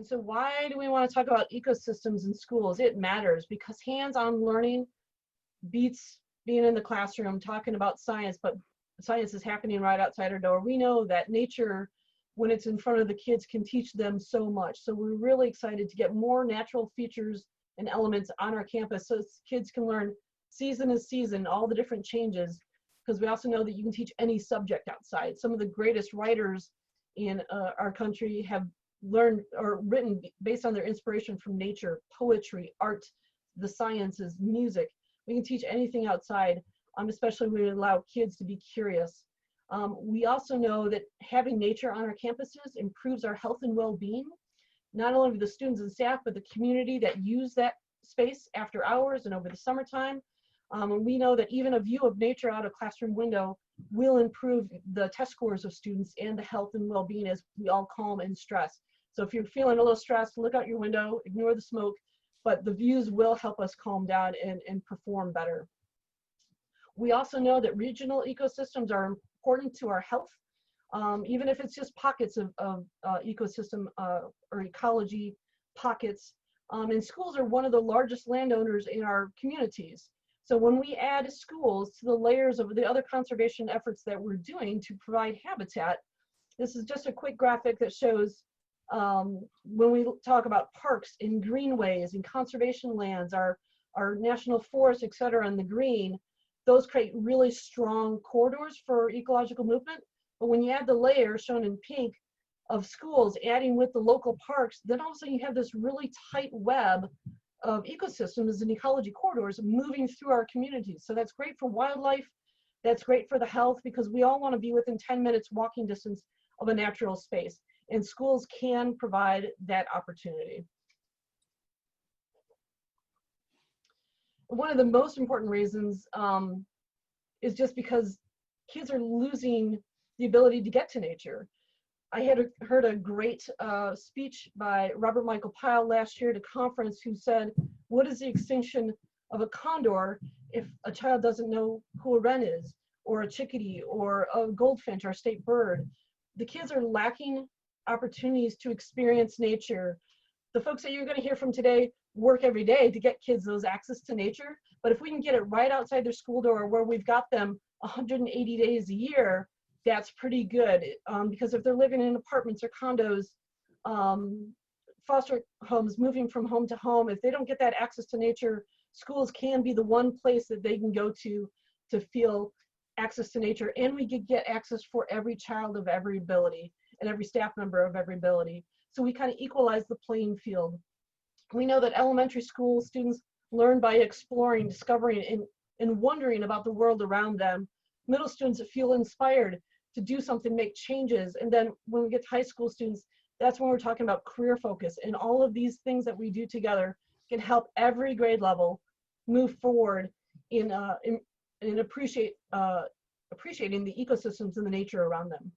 so why do we want to talk about ecosystems in schools? It matters because hands-on learning beats being in the classroom talking about science, but science is happening right outside our door. We know that nature, when it's in front of the kids, can teach them so much. So we're really excited to get more natural features and elements on our campus so kids can learn season to season, all the different changes, because we also know that you can teach any subject outside. Some of the greatest writers in our country have learned or written based on their inspiration from nature, poetry, art, the sciences, music. We can teach anything outside, especially when we allow kids to be curious. We also know that having nature on our campuses improves our health and well-being, not only for the students and staff, but the community that use that space after hours and over the summertime. And we know that even a view of nature out a classroom window will improve the test scores of students and the health and well-being as we all calm and stress. So if you're feeling a little stressed, look out your window, ignore the smoke, but the views will help us calm down and perform better. We also know that regional ecosystems are important to our health, even if it's just pockets of ecosystem or ecology pockets. And schools are one of the largest landowners in our communities. So when we add schools to the layers of the other conservation efforts that we're doing to provide habitat, this is just a quick graphic that shows when we talk about parks and greenways and conservation lands, our national forests, et cetera, in the green, those create really strong corridors for ecological movement. But when you add the layer shown in pink of schools, adding with the local parks, then all of a sudden you have this really tight web of ecosystems and ecology corridors moving through our communities. So that's great for wildlife, that's great for the health, because we all want to be within 10 minutes walking distance of a natural space, and schools can provide that opportunity. One of the most important reasons is just because kids are losing the ability to get to nature. I had heard a great speech by Robert Michael Pyle last year at a conference who said, what is the extinction of a condor if a child doesn't know who a wren is, or a chickadee, or a goldfinch, our state bird? The kids are lacking opportunities to experience nature. The folks that you're going to hear from today work every day to get kids those access to nature, but if we can get it right outside their school door where we've got them 180 days a year, that's pretty good, because if they're living in apartments or condos, foster homes, moving from home to home, if they don't get that access to nature, schools can be the one place that they can go to feel access to nature, and we could get access for every child of every ability and every staff member of every ability. So we kind of equalize the playing field. We know that elementary school students learn by exploring, discovering, and wondering about the world around them. Middle students feel inspired to do something, make changes. And then when we get to high school students, that's when we're talking about career focus. And all of these things that we do together can help every grade level move forward in appreciating the ecosystems and the nature around them.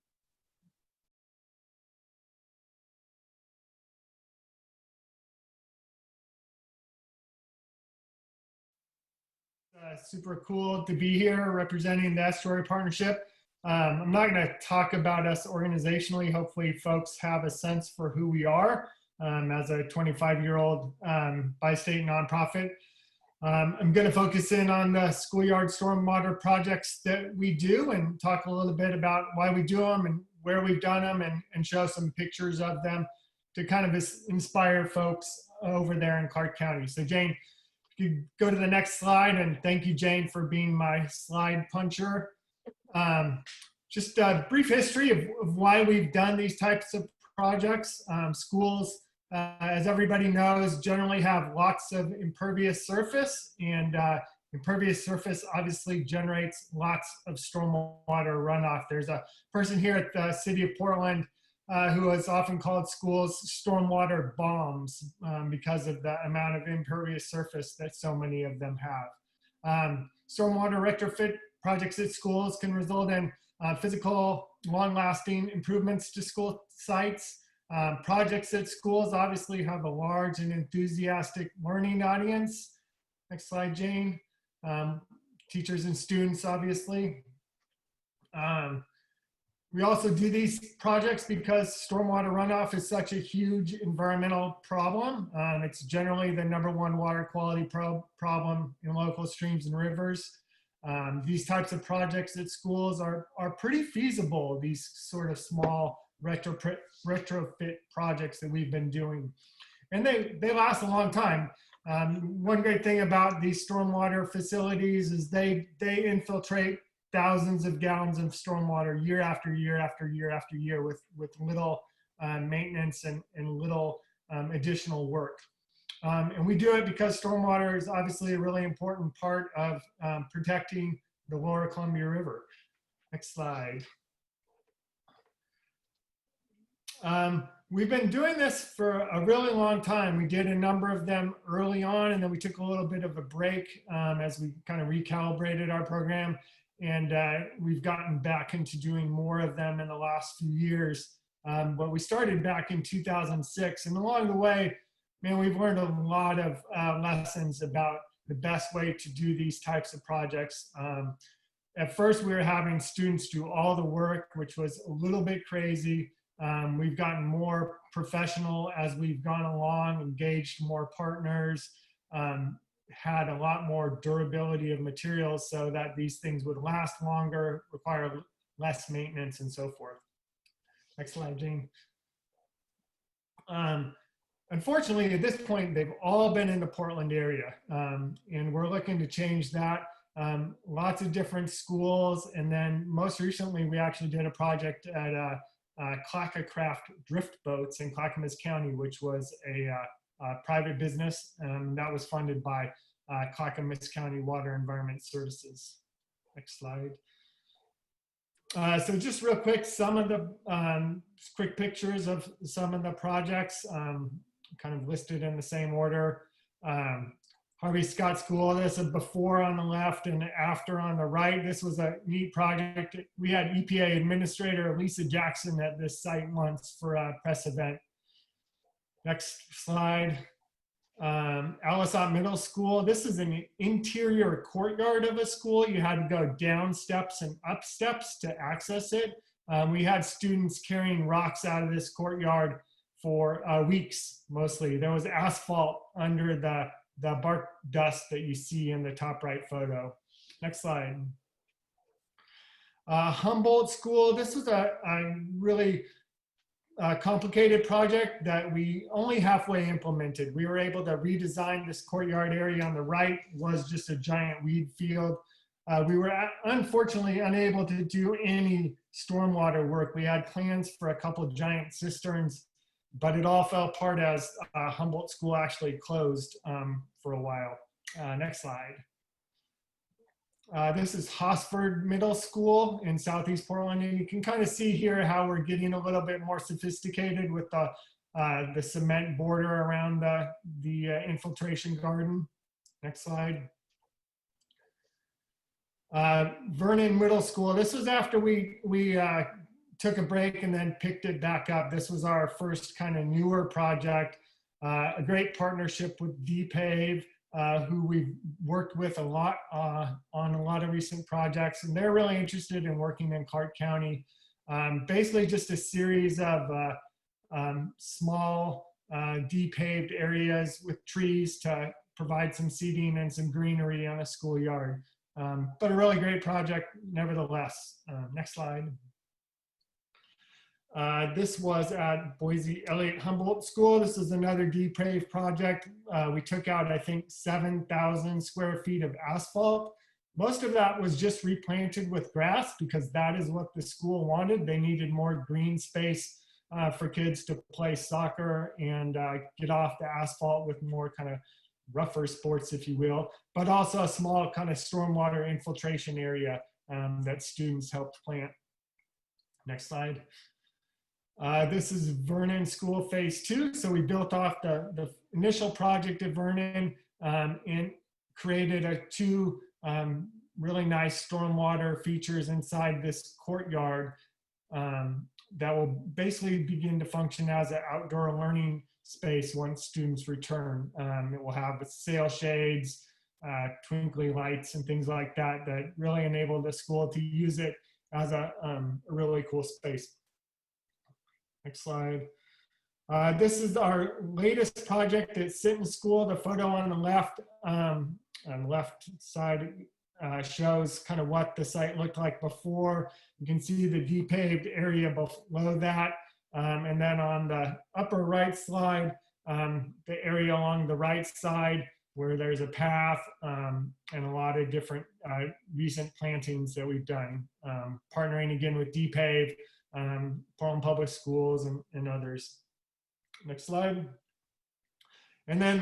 Super cool to be here representing the Estuary Partnership. I'm not going to talk about us organizationally. Hopefully folks have a sense for who we are as a 25-year-old bi-state nonprofit. I'm going to focus in on the schoolyard stormwater projects that we do and talk a little bit about why we do them and where we've done them, and show some pictures of them to kind of inspire folks over there in Clark County. So Jane, if you go to the next slide, and thank you, Jane, for being my slide puncher. Just a brief history of why we've done these types of projects. Schools, as everybody knows, generally have lots of impervious surface, and impervious surface obviously generates lots of stormwater runoff. There's a person here at the City of Portland who is often called schools stormwater bombs because of the amount of impervious surface that so many of them have. Stormwater retrofit projects at schools can result in physical, long-lasting improvements to school sites. Projects at schools obviously have a large and enthusiastic learning audience. Next slide, Jane. Teachers and students, obviously. We also do these projects because stormwater runoff is such a huge environmental problem. It's generally the #1 water quality problem in local streams and rivers. These types of projects at schools are pretty feasible, these sort of small retrofit projects that we've been doing. And they last a long time. One great thing about these stormwater facilities is they infiltrate thousands of gallons of stormwater year after year after year after year with little maintenance and little additional work. And we do it because stormwater is obviously a really important part of protecting the lower Columbia River. Next slide. We've been doing this for a really long time. We did a number of them early on, and then we took a little bit of a break as we kind of recalibrated our program. And we've gotten back into doing more of them in the last few years. But we started back in 2006. And along the way, man, we've learned a lot of lessons about the best way to do these types of projects. At first, we were having students do all the work, which was a little bit crazy. We've gotten more professional as we've gone along, engaged more partners, had a lot more durability of materials so that these things would last longer, require less maintenance, and so forth. Next slide, Jane. Unfortunately, at this point, they've all been in the Portland area, and we're looking to change that. Lots of different schools, and then most recently, we actually did a project at Clackamas Drift Boats in Clackamas County, which was a private business that was funded by Clackamas County Water Environment Services. Next slide. So just real quick, some of the quick pictures of some of the projects kind of listed in the same order. Harvey Scott School, this is before on the left and after on the right. This was a neat project. We had EPA Administrator Lisa Jackson at this site once for a press event. Next slide. Alisot Middle School. This is an interior courtyard of a school. You had to go down steps and up steps to access it. We had students carrying rocks out of this courtyard for weeks, mostly. There was asphalt under the bark dust that you see in the top right photo. Next slide. Humboldt School. This was a really complicated project that we only halfway implemented. We were able to redesign this courtyard area on the right, was just a giant weed field. We were unfortunately unable to do any stormwater work. We had plans for a couple of giant cisterns, but it all fell apart as Humboldt School actually closed for a while. Next slide. This is Hosford Middle School in Southeast Portland, and you can kind of see here how we're getting a little bit more sophisticated with the cement border around the infiltration garden. Next slide. Vernon Middle School. This was after we took a break and then picked it back up. This was our first kind of newer project. A great partnership with DPAVE, who we've worked with a lot on a lot of recent projects, and they're really interested in working in Clark County. Basically just a series of small depaved areas with trees to provide some seating and some greenery on a schoolyard. But a really great project nevertheless. Next slide. This was at Boise Elliott Humboldt School. This is another depave project. We took out, I think, 7,000 square feet of asphalt. Most of that was just replanted with grass because that is what the school wanted. They needed more green space for kids to play soccer and get off the asphalt with more kind of rougher sports, if you will, but also a small kind of stormwater infiltration area that students helped plant. Next slide. This is Vernon School Phase 2. So we built off the initial project at Vernon and created two really nice stormwater features inside this courtyard that will basically begin to function as an outdoor learning space once students return. It will have sail shades, twinkly lights, and things like that that really enable the school to use it as a really cool space. Next slide. This is our latest project at Sinton School. The photo on the left side shows kind of what the site looked like before. You can see the depaved area below that. And then on the upper right slide, the area along the right side where there's a path and a lot of different recent plantings that we've done, partnering again with DPAVE, Portland Public Schools, and others. Next slide. And then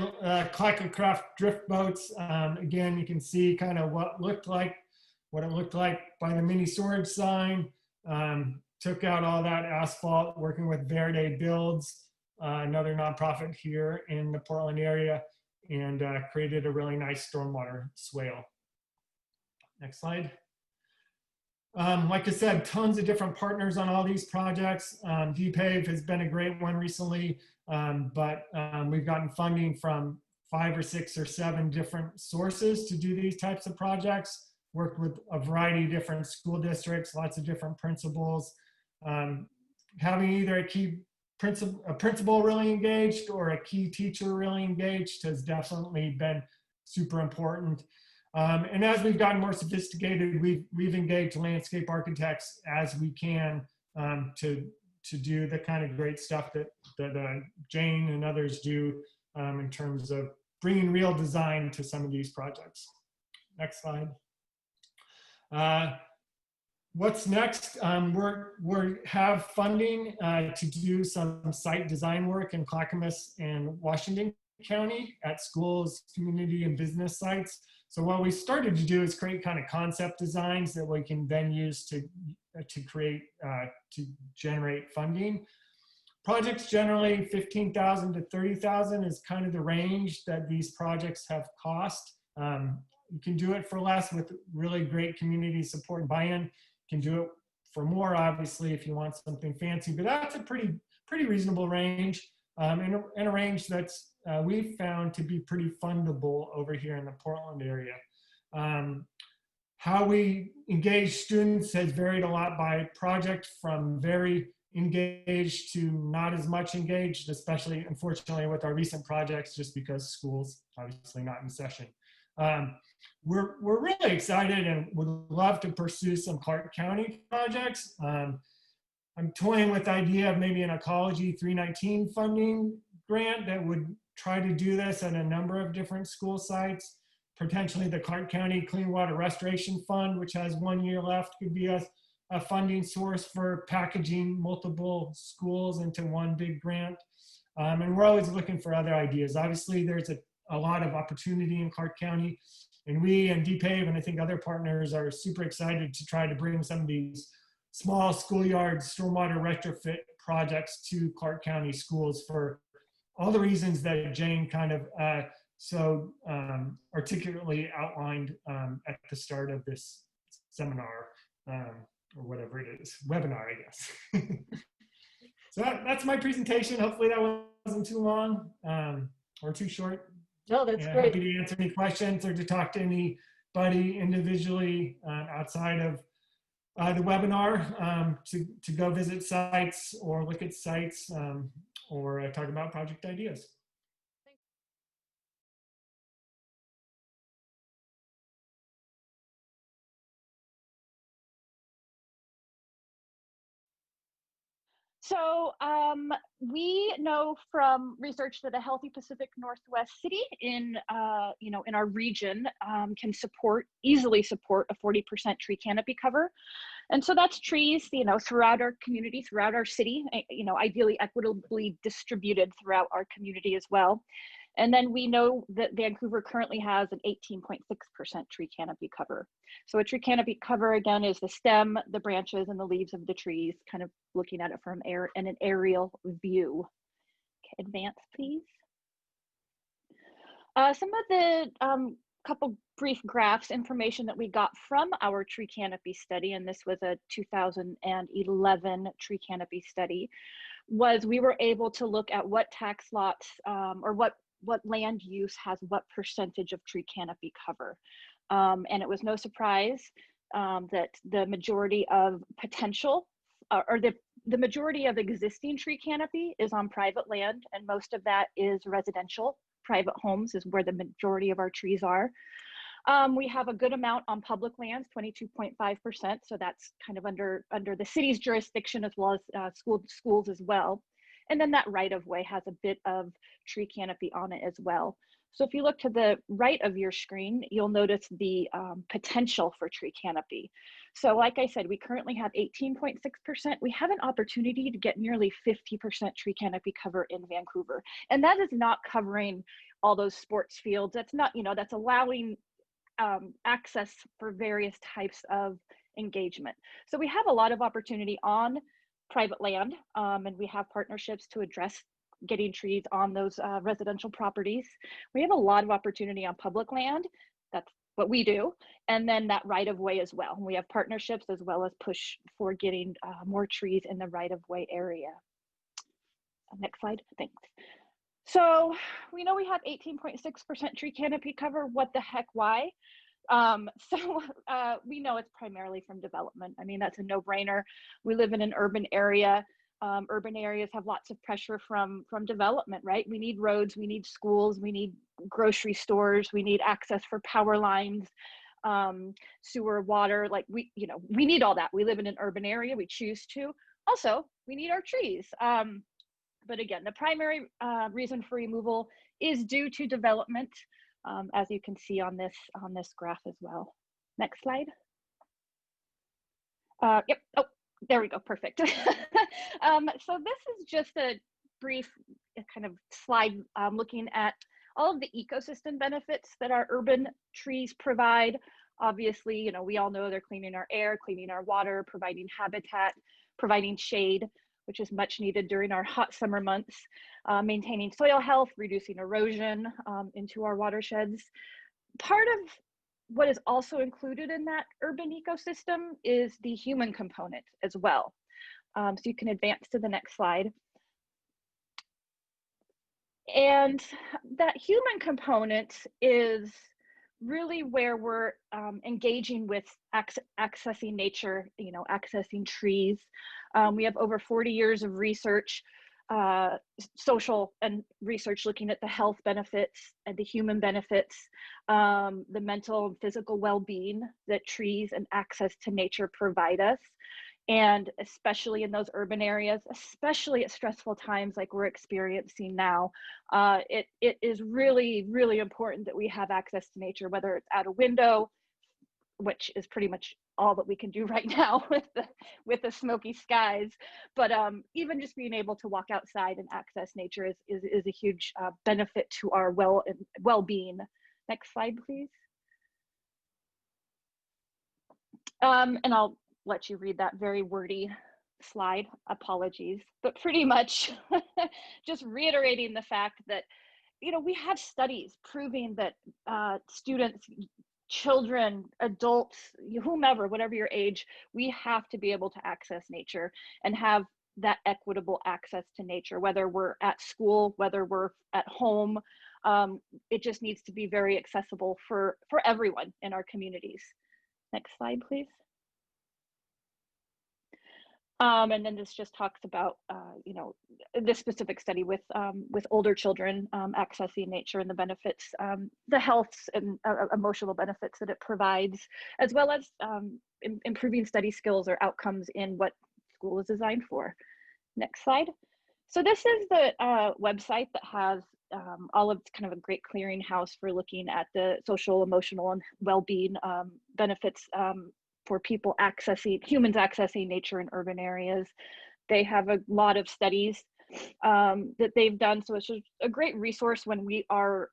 Clackercraft drift boats. Again, you can see kind of what it looked like by the mini storage sign. Took out all that asphalt, working with Verde Builds, another nonprofit here in the Portland area, and created a really nice stormwater swale. Next slide. Like I said, tons of different partners on all these projects. DPAVE has been a great one recently, but we've gotten funding from 5 or 6 or 7 different sources to do these types of projects. Worked with a variety of different school districts, lots of different principals. Having either a principal really engaged or a key teacher really engaged has definitely been super important. And as we've gotten more sophisticated, we've engaged landscape architects as we can to do the kind of great stuff that Jane and others do in terms of bringing real design to some of these projects. Next slide. What's next? We have funding to do some site design work in Clackamas and Washington County at schools, community, and business sites. So what we started to do is create kind of concept designs that we can then use to generate funding. Projects generally 15,000 to 30,000 is kind of the range that these projects have cost. You can do it for less with really great community support and buy-in. You can do it for more, obviously, if you want something fancy, but that's a pretty reasonable range, and a range that's we've found to be pretty fundable over here in the Portland area. How we engage students has varied a lot by project, from very engaged to not as much engaged, especially, unfortunately, with our recent projects, just because school's obviously not in session. We're really excited and would love to pursue some Clark County projects. I'm toying with the idea of maybe an Ecology 319 funding grant that would try to do this at a number of different school sites. Potentially the Clark County Clean Water Restoration Fund, which has 1 year left, could be a funding source for packaging multiple schools into one big grant. And we're always looking for other ideas. Obviously, there's a lot of opportunity in Clark County, and we and DPAVE and I think other partners are super excited to try to bring some of these small schoolyard stormwater retrofit projects to Clark County schools for all the reasons that Jane kind of so articulately outlined at the start of this seminar, or whatever it is, webinar, I guess. So that's my presentation. Hopefully that wasn't too long or too short. No, that's great. Happy to answer any questions or to talk to anybody individually outside of the webinar, to go visit sites or look at sites or talk about project ideas. So we know from research that a healthy Pacific Northwest city in our region can easily support a 40% tree canopy cover. And so that's trees, throughout our community, throughout our city, ideally equitably distributed throughout our community as well. And then we know that Vancouver currently has an 18.6% tree canopy cover. So a tree canopy cover, again, is the stem, the branches, and the leaves of the trees, kind of looking at it from an aerial view. Okay, advance, please. Some of the couple brief graphs, information that we got from our tree canopy study, and this was a 2011 tree canopy study, was we were able to look at what tax lots or what land use has what percentage of tree canopy cover. And it was no surprise that the majority of potential or the majority of existing tree canopy is on private land, and most of that is residential. Private homes is where the majority of our trees are. We have a good amount on public lands, 22.5%. So that's kind of under the city's jurisdiction, as well as schools as well. And then that right of way has a bit of tree canopy on it as well. So if you look to the right of your screen, you'll notice the potential for tree canopy. So like I said, we currently have 18.6%. We have an opportunity to get nearly 50% tree canopy cover in Vancouver. And that is not covering all those sports fields. That's not, that's allowing access for various types of engagement. So we have a lot of opportunity on private land, and we have partnerships to address getting trees on those residential properties. We have a lot of opportunity on public land. That's what we do. And then that right of way as well. We have partnerships as well as push for getting more trees in the right of way area. Next slide, thanks. So we know we have 18.6% tree canopy cover. What the heck, why? We know it's primarily from development. I mean, that's a no-brainer. We live in an urban area. Urban areas have lots of pressure from development, right? We need roads, we need schools, we need grocery stores, we need access for power lines, sewer, water, like we need all that. We live in an urban area, we choose to. Also, we need our trees. But again, the primary reason for removal is due to development, as you can see on this graph as well. Next slide. Yep. Oh, there we go. Perfect. So this is just a brief kind of slide looking at all of the ecosystem benefits that our urban trees provide. Obviously, we all know they're cleaning our air, cleaning our water, providing habitat, providing shade, which is much needed during our hot summer months, maintaining soil health, reducing erosion into our watersheds. Part of what is also included in that urban ecosystem is the human component as well. So you can advance to the next slide. And that human component is really where we're engaging with accessing nature, accessing trees. We have over 40 years of research, social and research looking at the health benefits and the human benefits, the mental and physical well-being that trees and access to nature provide us. And especially in those urban areas, especially at stressful times like we're experiencing now, it is really, really important that we have access to nature, whether it's out a window, which is pretty much all that we can do right now with the smoky skies. But even just being able to walk outside and access nature is a huge benefit to our well-being. Next slide, please. And I'll let you read that very wordy slide, apologies, but pretty much just reiterating the fact that, we have studies proving that students, children, adults, whomever, whatever your age, we have to be able to access nature and have that equitable access to nature, whether we're at school, whether we're at home. It just needs to be very accessible for everyone in our communities. Next slide, please. And then this just talks about, this specific study with older children accessing nature and the benefits, the health and emotional benefits that it provides, as well as improving study skills or outcomes in what school is designed for. Next slide. So this is the website that has all of kind of a great clearinghouse for looking at the social, emotional, and well-being benefits for people humans accessing nature in urban areas. They have a lot of studies that they've done. So it's just a great resource when we are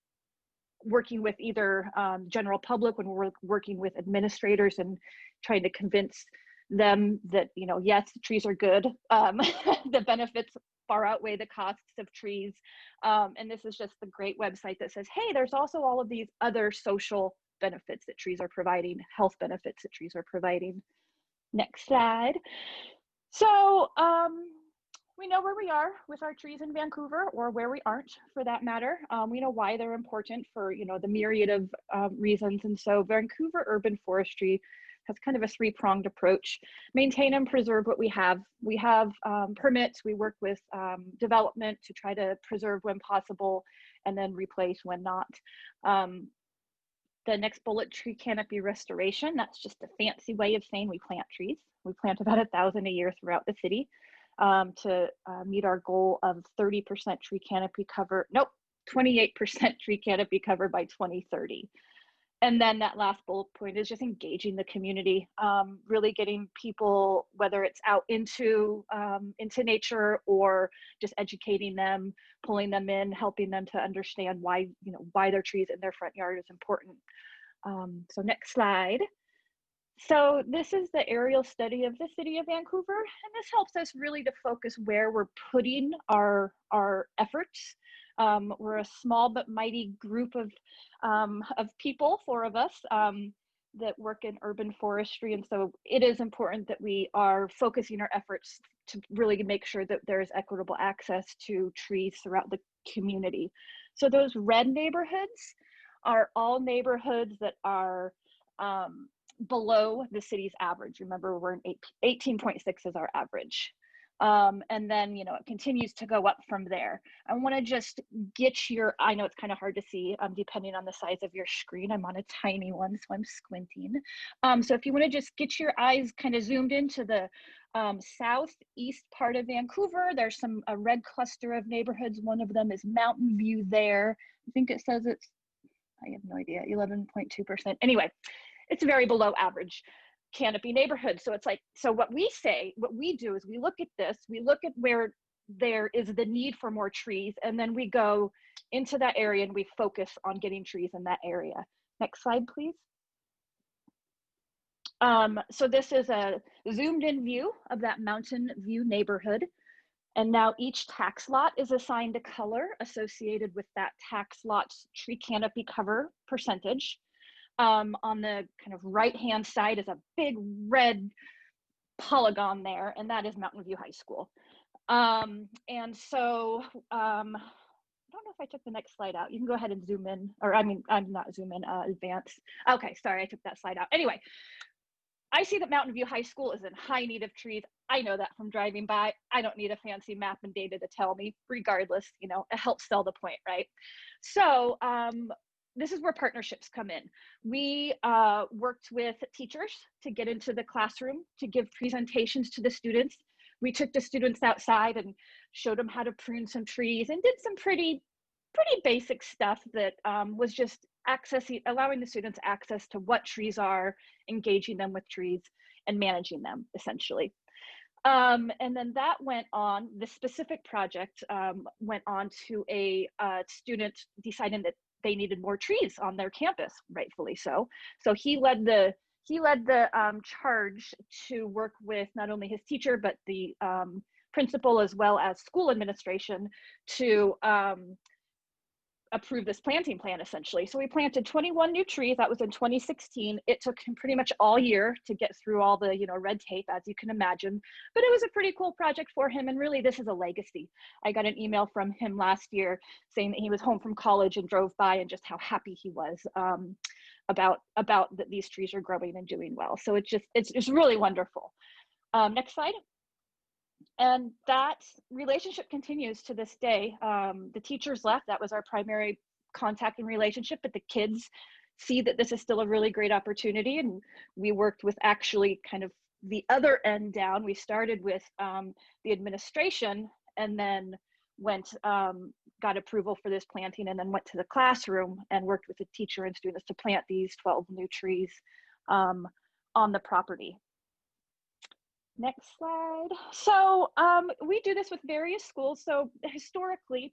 working with either general public, when we're working with administrators and trying to convince them that, yes, trees are good. The benefits far outweigh the costs of trees. And this is just the great website that says, hey, there's also all of these other social benefits that trees are providing, health benefits that trees are providing. Next slide. So we know where we are with our trees in Vancouver, or where we aren't for that matter. We know why they're important for, the myriad of reasons. And so Vancouver urban forestry has kind of a three-pronged approach. Maintain and preserve what we have. We have permits. We work with development to try to preserve when possible, and then replace when not. The next bullet, tree canopy restoration. That's just a fancy way of saying we plant trees. We plant about 1,000 a year throughout the city to meet our goal of 30% tree canopy cover. Nope, 28% tree canopy cover by 2030. And then that last bullet point is just engaging the community, really getting people, whether it's out into nature or just educating them, pulling them in, helping them to understand why, why their trees in their front yard is important. So next slide. So this is the aerial study of the city of Vancouver, and this helps us really to focus where we're putting our efforts. We're a small but mighty group of people, 4 of us, that work in urban forestry, and so it is important that we are focusing our efforts to really make sure that there is equitable access to trees throughout the community. So those red neighborhoods are all neighborhoods that are below the city's average. Remember, we're in 18.6 is our average. And then, it continues to go up from there. I want to just get I know it's kind of hard to see depending on the size of your screen. I'm on a tiny one, so I'm squinting. So if you want to just get your eyes kind of zoomed into the southeast part of Vancouver, there's a red cluster of neighborhoods. One of them is Mountain View there. I think it says it's, I have no idea, 11.2%. Anyway, it's very below average canopy neighborhood. So it's like, so what we do is we look at this, we look at where there is the need for more trees, and then we go into that area and we focus on getting trees in that area. Next slide, please. So this is a zoomed in view of that Mountain View neighborhood. And now each tax lot is assigned a color associated with that tax lot's tree canopy cover percentage. On the kind of right-hand side is a big red polygon there, and that is Mountain View High School. And so, I don't know if I took the next slide out. You can go ahead and zoom in, or I'm not zoom in, advance. Okay, sorry, I took that slide out. Anyway, I see that Mountain View High School is in high need of trees. I know that from driving by. I don't need a fancy map and data to tell me. Regardless, it helps sell the point, right? So this is where partnerships come in. We worked with teachers to get into the classroom to give presentations to the students. We took the students outside and showed them how to prune some trees and did some pretty basic stuff that was just allowing the students access to what trees are, engaging them with trees, and managing them, essentially. And then that went on, the specific project went on to a student deciding that they needed more trees on their campus, rightfully so. So he led the charge to work with not only his teacher, but the principal as well as school administration to approve this planting plan, essentially. So we planted 21 new trees. That was in 2016. It took him pretty much all year to get through all the red tape, as you can imagine, but it was a pretty cool project for him, and really this is a legacy. I got an email from him last year saying that he was home from college and drove by and just how happy he was about that these trees are growing and doing well. So it's really wonderful. Next slide. And that relationship continues to this day. The teachers left, that was our primary contact and relationship, but the kids see that this is still a really great opportunity. And we worked with actually kind of the other end down. We started with the administration and then got approval for this planting, and then went to the classroom and worked with the teacher and students to plant these 12 new trees on the property. Next slide. So we do this with various schools. So historically,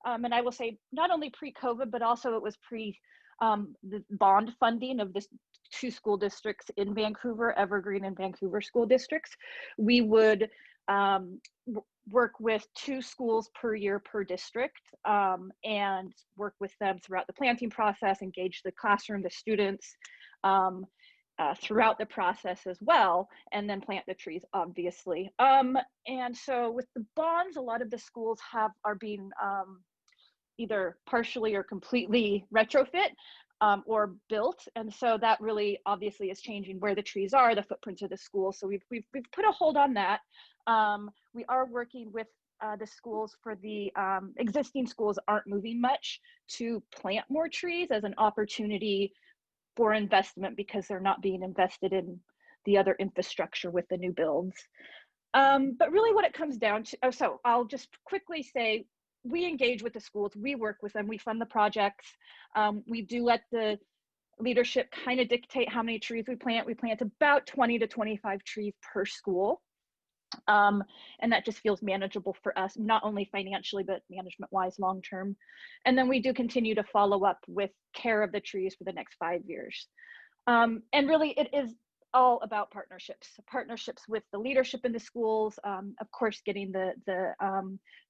and I will say not only pre-COVID, but also it was the bond funding of the 2 school districts in Vancouver, Evergreen and Vancouver school districts. We would work with 2 schools per year per district and work with them throughout the planting process, engage the classroom, the students, throughout the process as well, and then plant the trees, obviously. And so with the bonds, a lot of the schools are being either partially or completely retrofit. or built. And so that really obviously is changing where the trees are, the footprints of the school. So we've put a hold on that. We are working with the schools for the existing schools aren't moving much to plant more trees as an opportunity for investment because they're not being invested in the other infrastructure with the new builds. But really what it comes down to, so I'll just quickly say, we engage with the schools, we work with them, we fund the projects. We do let the leadership kind of dictate how many trees we plant. We plant about 20 to 25 trees per school. And that just feels manageable for us, not only financially, but management-wise long-term. And then we do continue to follow up with care of the trees for the next 5 years. And really it is all about partnerships with the leadership in the schools, of course, getting the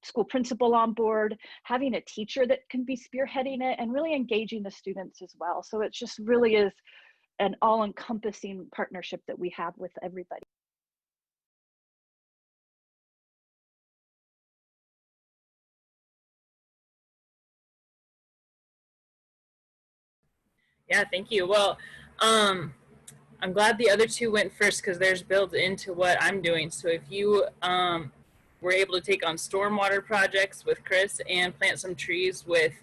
school principal on board, having a teacher that can be spearheading it, and really engaging the students as well. So it just really is an all-encompassing partnership that we have with everybody. Yeah, thank you. Well, I'm glad the other two went first because there's built into what I'm doing. So if you were able to take on stormwater projects with Chris and plant some trees with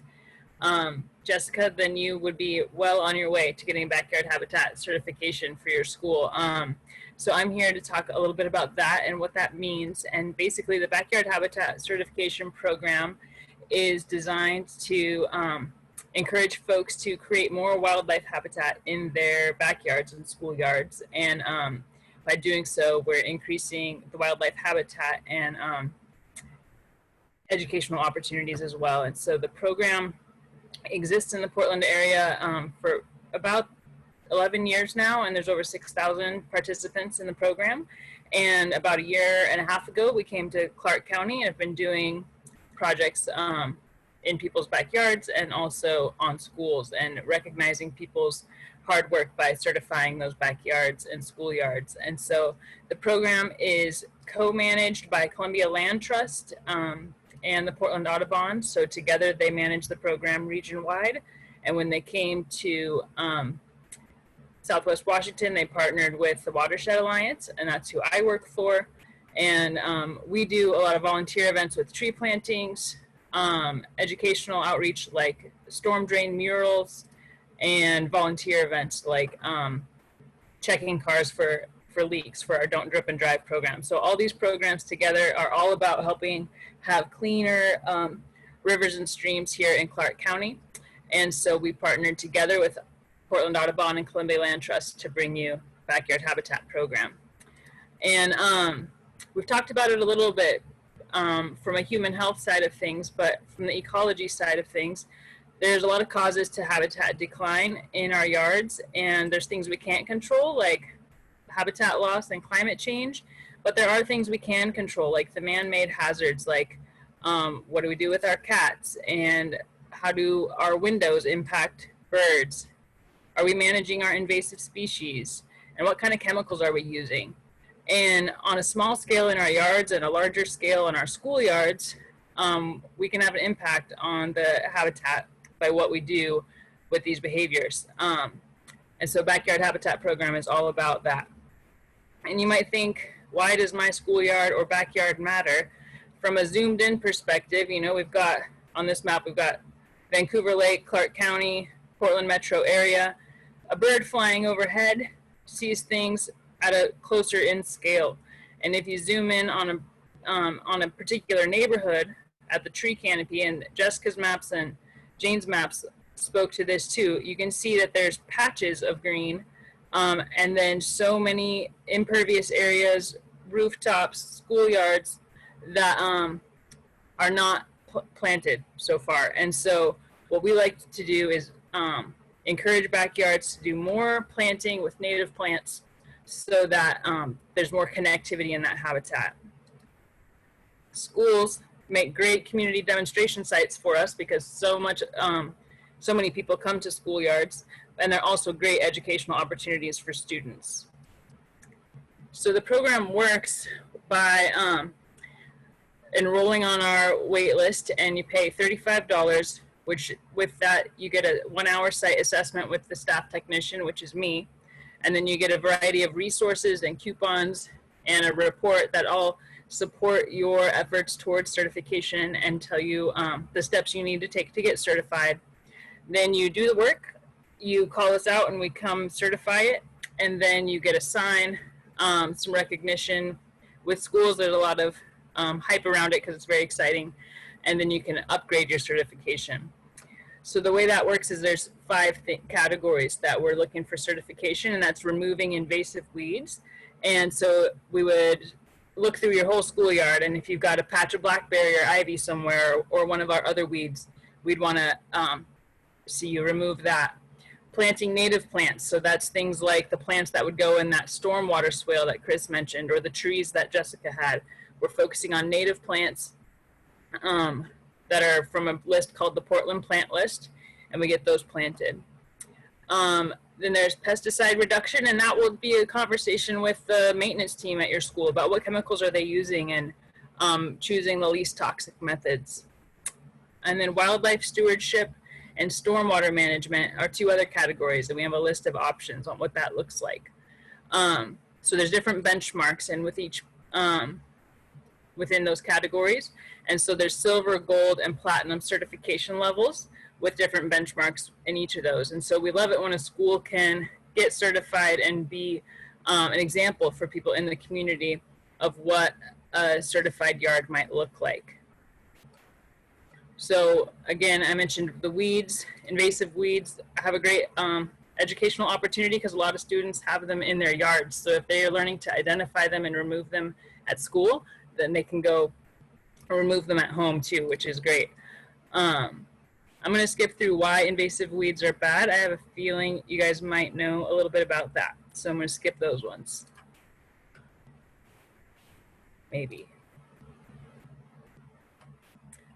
Jessica, then you would be well on your way to getting backyard habitat certification for your school. So I'm here to talk a little bit about that and what that means. And basically the backyard habitat certification program is designed to encourage folks to create more wildlife habitat in their backyards and schoolyards. And by doing so, we're increasing the wildlife habitat and educational opportunities as well. And so the program exists in the Portland area for about 11 years now, and there's over 6,000 participants in the program. And about a year and a half ago, we came to Clark County and have been doing projects in people's backyards and also on schools, and recognizing people's hard work by certifying those backyards and schoolyards. And so the program is co-managed by Columbia Land Trust and the Portland Audubon. So together they manage the program region-wide. And when they came to Southwest Washington, they partnered with the Watershed Alliance, and that's who I work for. And we do a lot of volunteer events with tree plantings, educational outreach like storm drain murals, and volunteer events like checking cars for leaks for our Don't Drip and Drive program. So all these programs together are all about helping have cleaner rivers and streams here in Clark County. And so we partnered together with Portland Audubon and Columbia Land Trust to bring you Backyard Habitat program. And we've talked about it a little bit from a human health side of things, but from the ecology side of things, there's a lot of causes to habitat decline in our yards, and there's things we can't control like habitat loss and climate change, but there are things we can control, like the man-made hazards, like what do we do with our cats, and how do our windows impact birds? Are we managing our invasive species? And what kind of chemicals are we using? And on a small scale in our yards and a larger scale in our schoolyards, we can have an impact on the habitat by what we do with these behaviors. And so Backyard Habitat program is all about that. And you might think, why does my schoolyard or backyard matter? From a zoomed in perspective, you know, we've got, on this map, we've got Vancouver Lake, Clark County, Portland metro area. A bird flying overhead sees things at a closer in scale. And if you zoom in on a particular neighborhood at the tree canopy, and Jessica's maps and Jane's maps spoke to this too, you can see that there's patches of green, and then so many impervious areas, rooftops, schoolyards that are not planted so far. And so what we like to do is encourage backyards to do more planting with native plants so that there's more connectivity in that habitat. Schools make great community demonstration sites for us because so many people come to schoolyards, and they're also great educational opportunities for students. So the program works by enrolling on our wait list, and you pay $35 which with that, you get a 1-hour site assessment with the staff technician, which is me. And then you get a variety of resources and coupons and a report that all support your efforts towards certification and tell you the steps you need to take to get certified. Then you do the work, you call us out and we come certify it, and then you get a sign, some recognition. With schools, there's a lot of hype around it because it's very exciting, and then you can upgrade your certification. So the way that works is there's 5 categories that we're looking for certification, and that's removing invasive weeds. And so we would look through your whole schoolyard, and if you've got a patch of blackberry or ivy somewhere or one of our other weeds, we'd want to see you remove that. Planting native plants, so that's things like the plants that would go in that stormwater swale that Chris mentioned, or the trees that Jessica had. We're focusing on native plants that are from a list called the Portland Plant List, and we get those planted. Then there's pesticide reduction, and that will be a conversation with the maintenance team at your school about what chemicals are they using and choosing the least toxic methods. And then wildlife stewardship and stormwater management are 2 other categories, and we have a list of options on what that looks like. So there's different benchmarks, and with each within those categories, and so there's silver, gold, and platinum certification levels with different benchmarks in each of those. And so we love it when a school can get certified and be an example for people in the community of what a certified yard might look like. So again, I mentioned the weeds, invasive weeds have a great educational opportunity because a lot of students have them in their yards. So if they are learning to identify them and remove them at school, then they can go remove them at home too, which is great. I'm going to skip through why invasive weeds are bad. I have a feeling you guys might know a little bit about that. So I'm going to skip those ones. Maybe.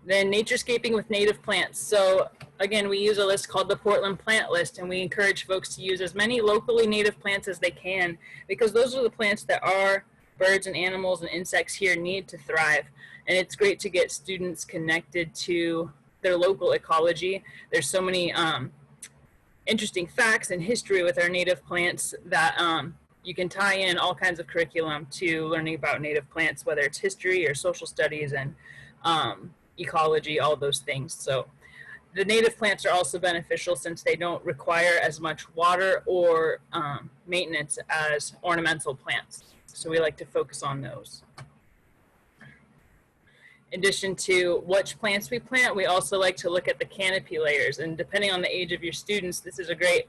Then naturescaping with native plants. So again, we use a list called the Portland Plant List, and we encourage folks to use as many locally native plants as they can, because those are the plants that our birds and animals and insects here need to thrive. And it's great to get students connected to their local ecology. There's so many interesting facts and history with our native plants that you can tie in all kinds of curriculum to learning about native plants, whether it's history or social studies and ecology, all those things. So the native plants are also beneficial since they don't require as much water or maintenance as ornamental plants. So we like to focus on those. In addition to which plants we plant, we also like to look at the canopy layers. And depending on the age of your students, this is a great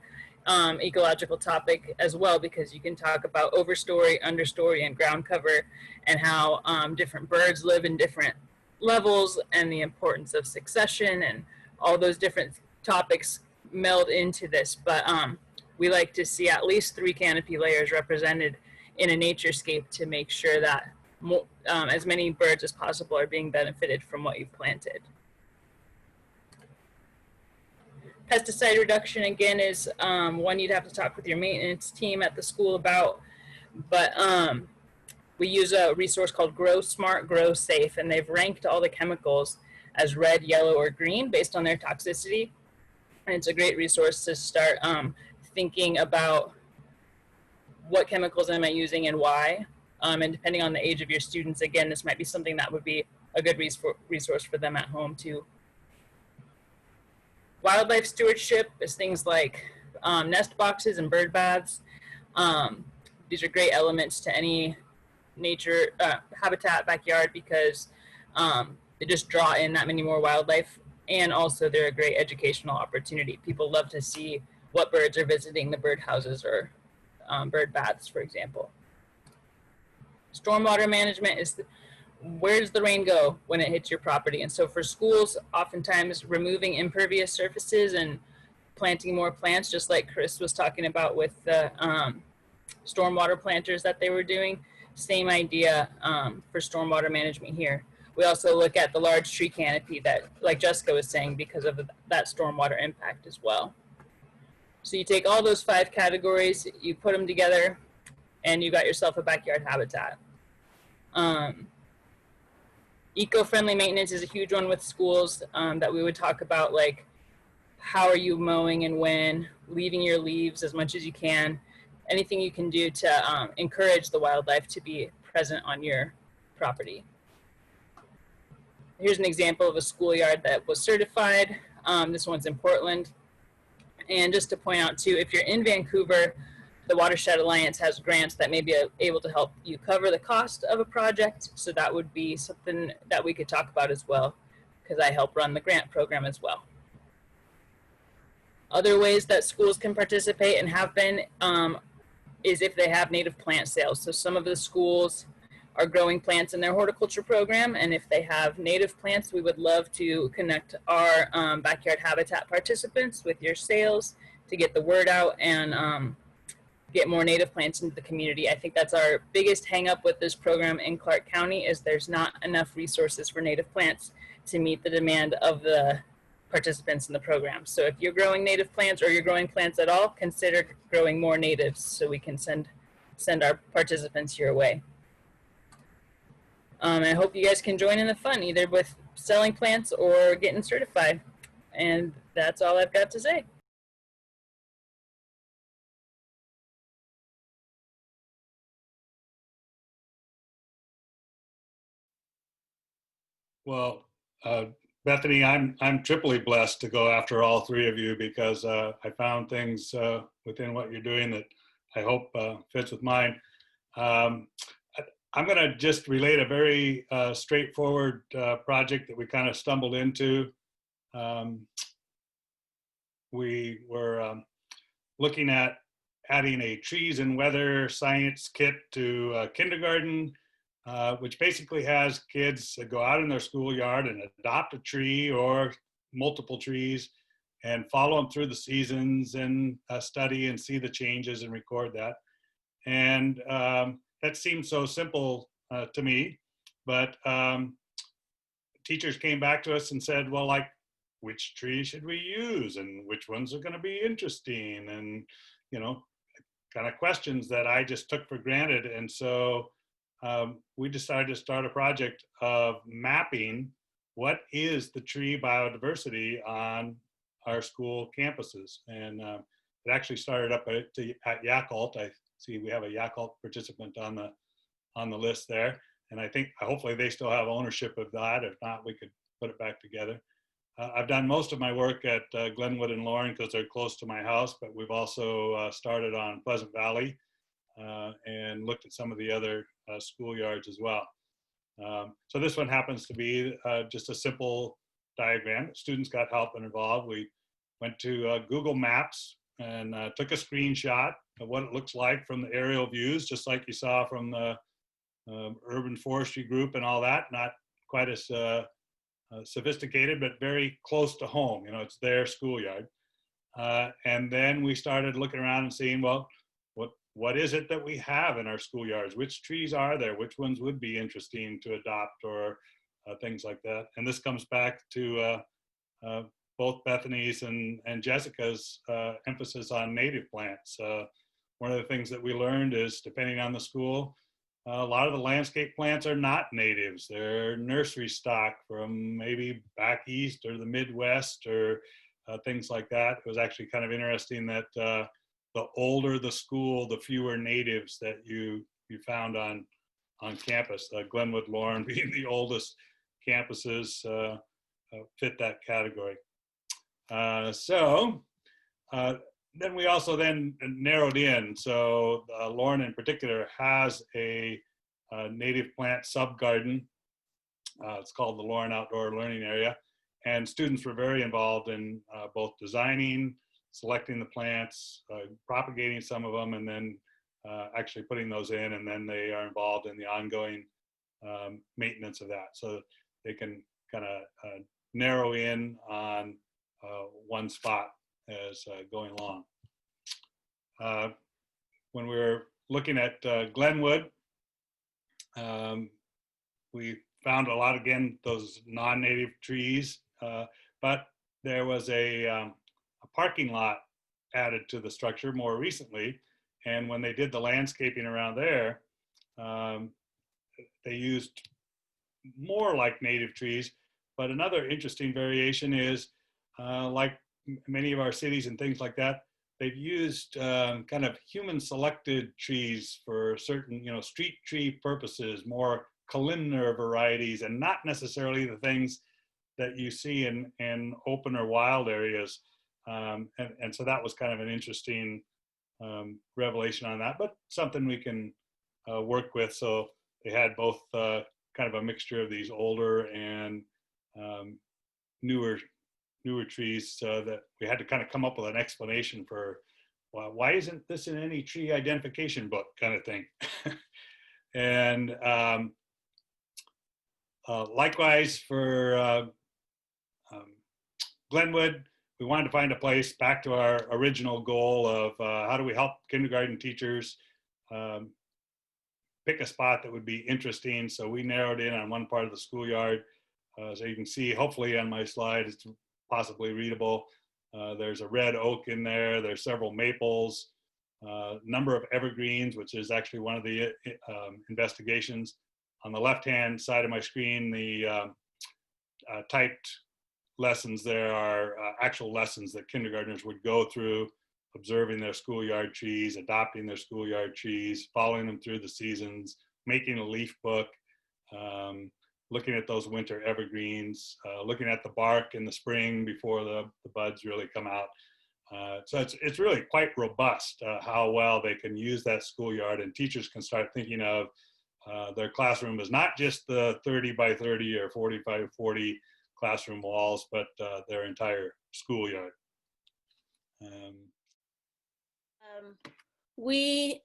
ecological topic as well, because you can talk about overstory, understory, and ground cover, and how different birds live in different levels, and the importance of succession, and all those different topics meld into this. But we like to see at least 3 canopy layers represented in a naturescape to make sure that as many birds as possible are being benefited from what you've planted. Pesticide reduction, again, is one you'd have to talk with your maintenance team at the school about, but we use a resource called Grow Smart, Grow Safe, and they've ranked all the chemicals as red, yellow, or green based on their toxicity. And it's a great resource to start thinking about what chemicals am I using and why. And depending on the age of your students, again, this might be something that would be a good resource for them at home too. Wildlife stewardship is things like nest boxes and bird baths. These are great elements to any nature habitat backyard because they just draw in that many more wildlife, and also they're a great educational opportunity. People love to see what birds are visiting the bird houses or bird baths, for example. Stormwater management is where does the rain go when it hits your property? And so for schools, oftentimes removing impervious surfaces and planting more plants, just like Chris was talking about with the stormwater planters that they were doing. Same idea for stormwater management here. We also look at the large tree canopy that, like Jessica was saying, because of that stormwater impact as well. So you take all those 5 categories, you put them together, and you got yourself a backyard habitat. Eco-friendly maintenance is a huge one with schools that we would talk about, like how are you mowing and when, leaving your leaves as much as you can, anything you can do to encourage the wildlife to be present on your property. Here's an example of a schoolyard that was certified. This one's in Portland. And just to point out too, if you're in Vancouver, the Watershed Alliance has grants that may be able to help you cover the cost of a project. So that would be something that we could talk about as well, because I help run the grant program as well. Other ways that schools can participate and have been is if they have native plant sales. So some of the schools are growing plants in their horticulture program, and if they have native plants, we would love to connect our backyard habitat participants with your sales to get the word out and get more native plants into the community. I think that's our biggest hang up with this program in Clark County, is there's not enough resources for native plants to meet the demand of the participants in the program. So if you're growing native plants or you're growing plants at all, consider growing more natives so we can send our participants your way. I hope you guys can join in the fun, either with selling plants or getting certified. And that's all I've got to say. Well, Bethany, I'm triply blessed to go after all three of you, because I found things within what you're doing that I hope fits with mine. I'm going to just relate a very straightforward project that we kind of stumbled into. We were looking at adding a trees and weather science kit to kindergarten, which basically has kids go out in their schoolyard and adopt a tree or multiple trees and follow them through the seasons and study and see the changes and record that. And that seemed so simple to me, but teachers came back to us and said, well, like, which tree should we use and which ones are going to be interesting, and, you know, kind of questions that I just took for granted. And so we decided to start a project of mapping what is the tree biodiversity on our school campuses. And it actually started up at Yakult. I see we have a Yakult participant on the list there. And I think hopefully they still have ownership of that. If not, we could put it back together. I've done most of my work at Glenwood and Lauren because they're close to my house, but we've also started on Pleasant Valley and looked at some of the other schoolyards as well. So this one happens to be just a simple diagram. Students got help and involved. We went to Google Maps and took a screenshot of what it looks like from the aerial views, just like you saw from the urban forestry group and all that. Not quite as sophisticated, but very close to home. You know, it's their schoolyard. And then we started looking around and seeing, well, what is it that we have in our schoolyards? Which trees are there? Which ones would be interesting to adopt, or things like that? And this comes back to both Bethany's and Jessica's emphasis on native plants. One of the things that we learned is, depending on the school, a lot of the landscape plants are not natives. They're nursery stock from maybe back east or the Midwest, or things like that. It was actually kind of interesting that the older the school, the fewer natives that you found on campus. Glenwood, Lauren being the oldest campuses fit that category. Then we also narrowed in. So Lauren in particular has a native plant sub-garden. It's called the Lauren Outdoor Learning Area. And students were very involved in both designing, selecting the plants, propagating some of them, and then actually putting those in. And then they are involved in the ongoing maintenance of that. So they can kind of narrow in on one spot as going along. When we were looking at Glenwood, we found a lot, again, those non-native trees, but there was a parking lot added to the structure more recently. And when they did the landscaping around there, they used more like native trees. But another interesting variation is like many of our cities and things like that, they've used kind of human selected trees for certain, street tree purposes, more columnar varieties, and not necessarily the things that you see in open or wild areas. And so that was kind of an interesting revelation on that, but something we can work with. So they had both kind of a mixture of these older and newer trees, that we had to kind of come up with an explanation for, well, why isn't this in any tree identification book kind of thing. And likewise for Glenwood, we wanted to find a place back to our original goal of how do we help kindergarten teachers pick a spot that would be interesting. So we narrowed in on one part of the schoolyard. So you can see, hopefully on my slide, it's possibly readable. There's a red oak in there. There's several maples, number of evergreens, which is actually one of the investigations. On the left-hand side of my screen, the typed lessons there are actual lessons that kindergartners would go through, observing their schoolyard trees, adopting their schoolyard trees, following them through the seasons, making a leaf book, looking at those winter evergreens, looking at the bark in the spring before the buds really come out. So it's really quite robust how well they can use that schoolyard, and teachers can start thinking of their classroom as not just the 30 by 30 or 40 by 40 classroom walls, but their entire schoolyard.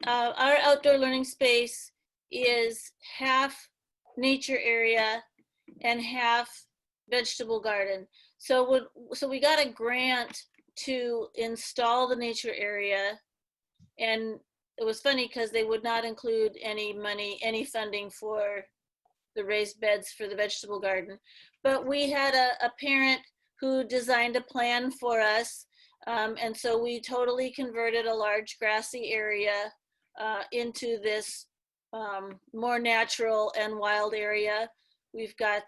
Our outdoor learning space is half nature area and half vegetable garden. So we got a grant to install the nature area, and it was funny because they would not include any funding for the raised beds for the vegetable garden. But we had a parent who designed a plan for us. And so we totally converted a large grassy area into this more natural and wild area. We've got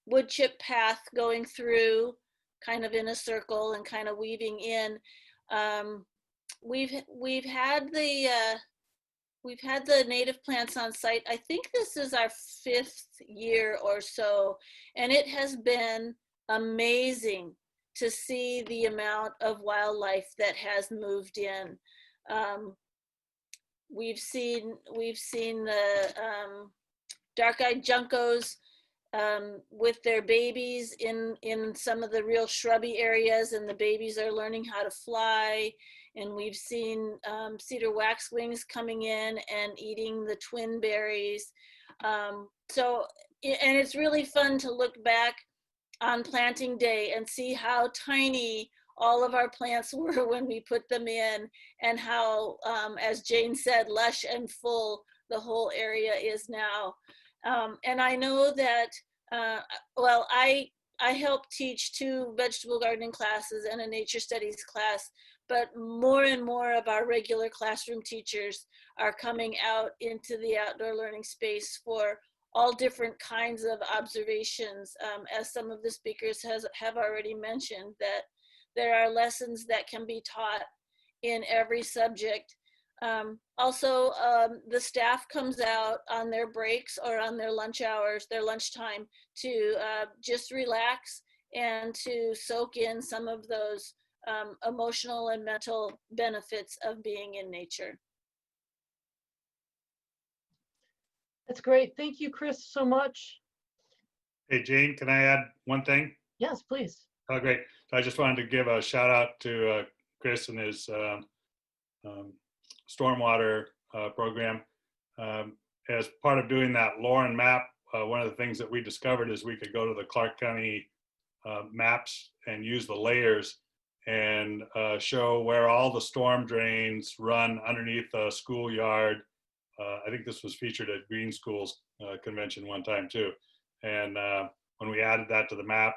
wood chip path going through kind of in a circle and kind of weaving in. We've had the native plants on site. I think this is our 5th year or so, and it has been amazing to see the amount of wildlife that has moved in. We've seen the dark-eyed juncos with their babies in some of the real shrubby areas, and the babies are learning how to fly. And we've seen cedar waxwings coming in and eating the twin berries. And it's really fun to look back on planting day and see how tiny all of our plants were when we put them in, and how, as Jane said, lush and full the whole area is now. And I know that, I help teach 2 vegetable gardening classes and a nature studies class, but more and more of our regular classroom teachers are coming out into the outdoor learning space for all different kinds of observations. As some of the speakers have already mentioned, that there are lessons that can be taught in every subject. Also, the staff comes out on their breaks or on their lunch hours, their lunchtime, to just relax and to soak in some of those emotional and mental benefits of being in nature. That's great. Thank you, Chris, so much. Hey, Jane, can I add one thing? Yes, please. Oh, great. So I just wanted to give a shout out to Chris and his stormwater program. As part of doing that Lauren map, one of the things that we discovered is we could go to the Clark County maps and use the layers and show where all the storm drains run underneath a schoolyard. I think this was featured at Green Schools convention one time too. And when we added that to the map,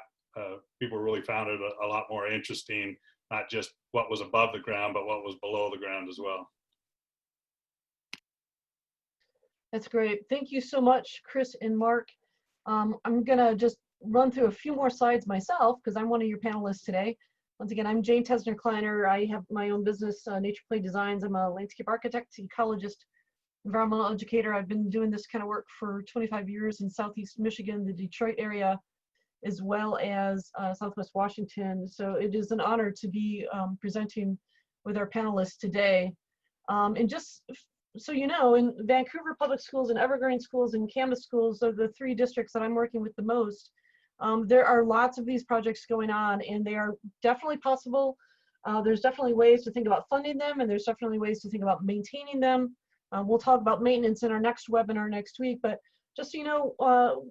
people really found it a lot more interesting, not just what was above the ground, but what was below the ground as well. That's great. Thank you so much, Chris and Mark. I'm gonna just run through a few more slides myself because I'm one of your panelists today. Once again, I'm Jane Tesner Kleiner. I have my own business, Nature Play Designs. I'm a landscape architect, ecologist, environmental educator. I've been doing this kind of work for 25 years in Southeast Michigan, the Detroit area, as well as Southwest Washington. So it is an honor to be presenting with our panelists today. And just so you know, in Vancouver Public Schools and Evergreen Schools and Camas Schools are the 3 districts that I'm working with the most. There are lots of these projects going on, and they are definitely possible. There's definitely ways to think about funding them, and there's definitely ways to think about maintaining them. We'll talk about maintenance in our next webinar next week, but just so you know,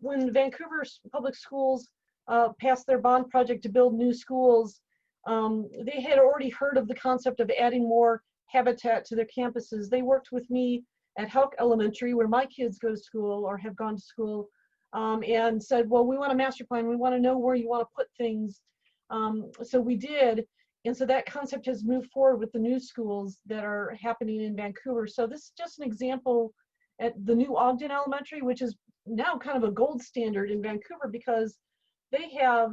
when Vancouver Public Schools passed their bond project to build new schools, they had already heard of the concept of adding more habitat to their campuses. They worked with me at Houck Elementary, where my kids go to school or have gone to school, and said, well, we want a master plan. We want to know where you want to put things. So we did. And so that concept has moved forward with the new schools that are happening in Vancouver. So this is just an example at the new Ogden Elementary, which is now kind of a gold standard in Vancouver because they have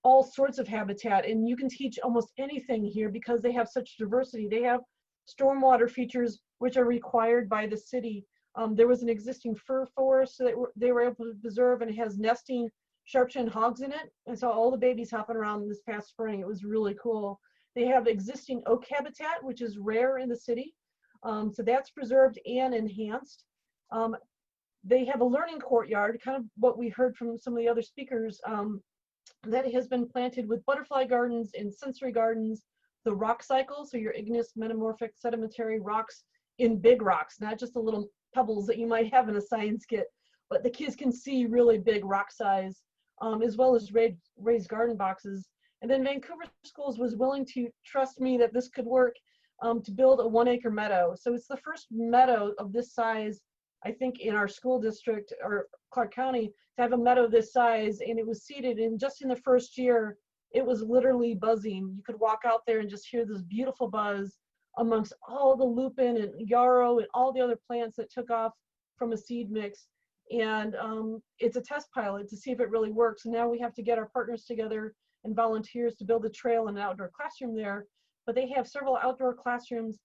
all sorts of habitat, and you can teach almost anything here because they have such diversity. They have stormwater features which are required by the city. There was an existing fir forest that they were able to preserve, and it has nesting sharp-shinned hogs in it. And so all the babies hopping around this past spring. It was really cool. They have existing oak habitat, which is rare in the city. So that's preserved and enhanced. They have a learning courtyard, kind of what we heard from some of the other speakers, that has been planted with butterfly gardens and sensory gardens, the rock cycle, so your igneous metamorphic sedimentary rocks in big rocks, not just the little pebbles that you might have in a science kit, but the kids can see really big rock size, as well as raised garden boxes. And then Vancouver Schools was willing to trust me that this could work to build a 1-acre meadow. So it's the first meadow of this size, I think, in our school district or Clark County to have a meadow this size, and it was seeded. And just in the first year, it was literally buzzing. You could walk out there and just hear this beautiful buzz amongst all the lupin and yarrow and all the other plants that took off from a seed mix. And it's a test pilot to see if it really works. And now we have to get our partners together and volunteers to build a trail and an outdoor classroom there. But they have several outdoor classrooms.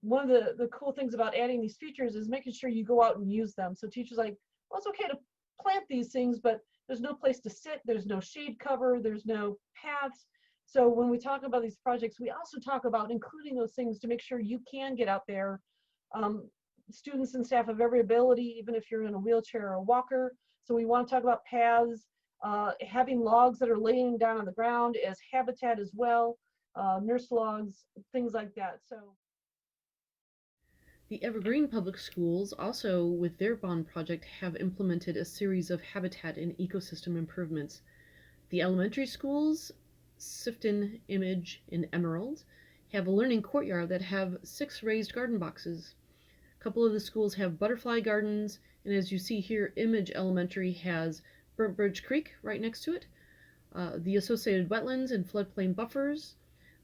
One of the cool things about adding these features is making sure you go out and use them. So teachers are like, well, it's okay to plant these things, but there's no place to sit, there's no shade cover, there's no paths. So when we talk about these projects, we also talk about including those things to make sure you can get out there. Students and staff have every ability, even if you're in a wheelchair or a walker. So we want to talk about paths, having logs that are laying down on the ground as habitat as well, nurse logs, things like that. So. The Evergreen Public Schools also, with their bond project, have implemented a series of habitat and ecosystem improvements. The elementary schools, Sifton, Image, and Emerald, have a learning courtyard that have 6 raised garden boxes. A couple of the schools have butterfly gardens, and as you see here, Image Elementary has Burnt Bridge Creek right next to it, the associated wetlands and floodplain buffers,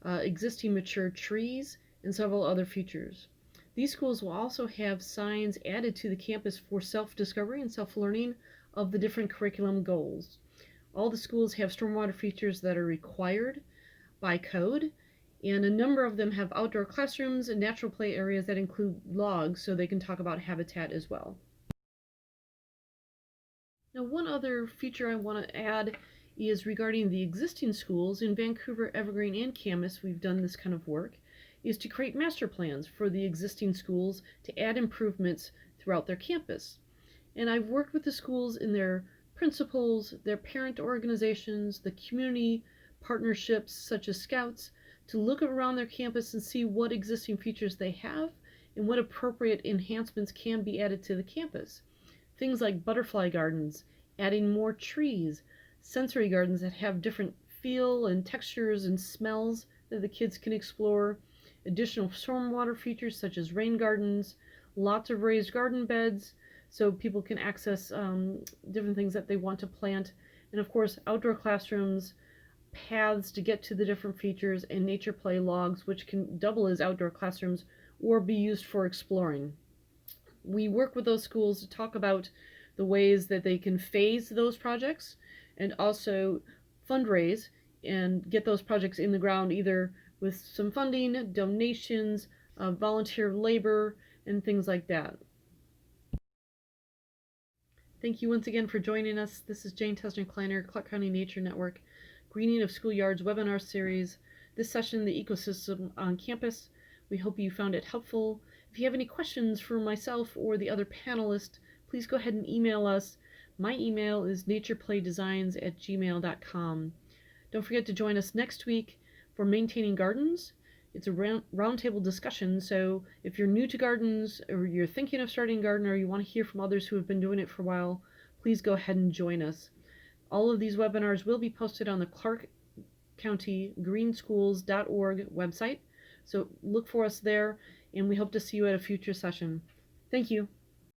existing mature trees, and several other features. These schools will also have signs added to the campus for self-discovery and self-learning of the different curriculum goals. All the schools have stormwater features that are required by code, and a number of them have outdoor classrooms and natural play areas that include logs, so they can talk about habitat as well. Now, one other feature I want to add is regarding the existing schools in Vancouver, Evergreen, and Camas. We've done this kind of work, is to create master plans for the existing schools to add improvements throughout their campus. And I've worked with the schools in their principals, their parent organizations, the community partnerships such as Scouts, to look around their campus and see what existing features they have and what appropriate enhancements can be added to the campus. Things like butterfly gardens, adding more trees, sensory gardens that have different feel and textures and smells that the kids can explore, additional stormwater features such as rain gardens, lots of raised garden beds so people can access different things that they want to plant, and of course outdoor classrooms, paths to get to the different features, and nature play logs which can double as outdoor classrooms or be used for exploring. we work with those schools to talk about the ways that they can phase those projects and also fundraise and get those projects in the ground, either with some funding, donations, volunteer labor, and things like that. Thank you once again for joining us. This is Jane Tesner-Kleiner, Clark County Nature Network, Greening of Schoolyards webinar series. This session, the ecosystem on campus. We hope you found it helpful. If you have any questions for myself or the other panelists, please go ahead and email us. My email is natureplaydesigns@gmail.com. Don't forget to join us next week for Maintaining Gardens. It's a roundtable discussion, so if you're new to gardens or you're thinking of starting a garden or you want to hear from others who have been doing it for a while, please go ahead and join us. All of these webinars will be posted on the Clark County greenschools.org website, so look for us there, and we hope to see you at a future session. Thank you.